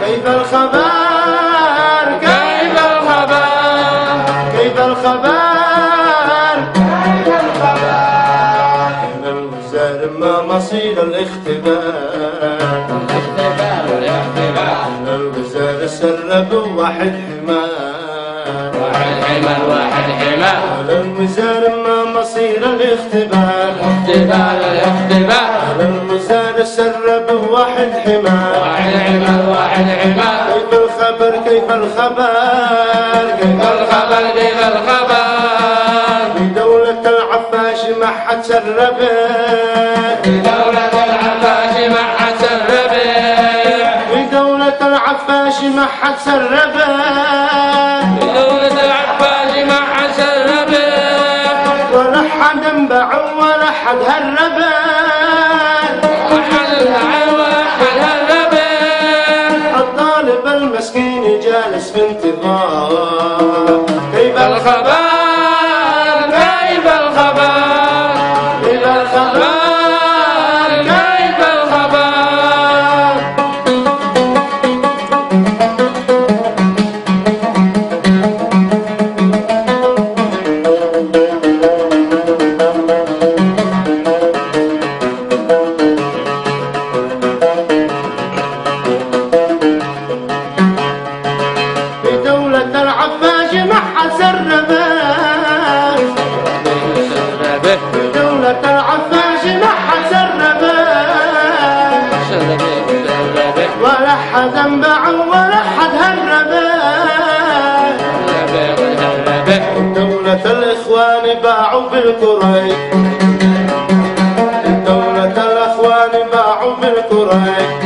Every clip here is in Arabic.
كيف الخبر كيف الخبر كيف الخبر كيف الخبر إن الوزار ما مصير الاختبار إن الوزار سرب واحد حمار واحد حمار الوزار ما مصير الاختبار الوزار سرب واحد حمار واحد حمار كيف الخبر كيف الخبر كيف الخبر كيف الخبر في دولة العفاش ما حد سربت في دولة العفاش ما حد سربت في دولة العفاش ما حد سربت في دولة العفاش ما حد سربت ولا حد انباع ولا حد هربت الطالب المسكين جالس في انتظار كيف الخبر كيف الخبر كيف الخبر كيف الخبر في دولة العفاش ما حد سربت في دولة العفاش ما حد سربت ولا حد انباع ولا حد هربت دولة الإخوان باعوا بالكريك دولة الإخوان باعوا بالكريك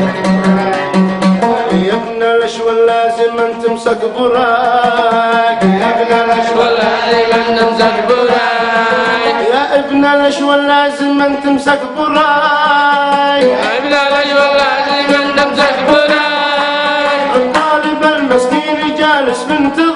يا ابن الأشوال لازم أن تمسك براك يا ابن الأشوال لازم أن تمسك براك يا ابن الأشوال لازم أن تمسك براك يا ابن الأشوال لازم أن تمسك براك الطالب المسكين جالس في انتظار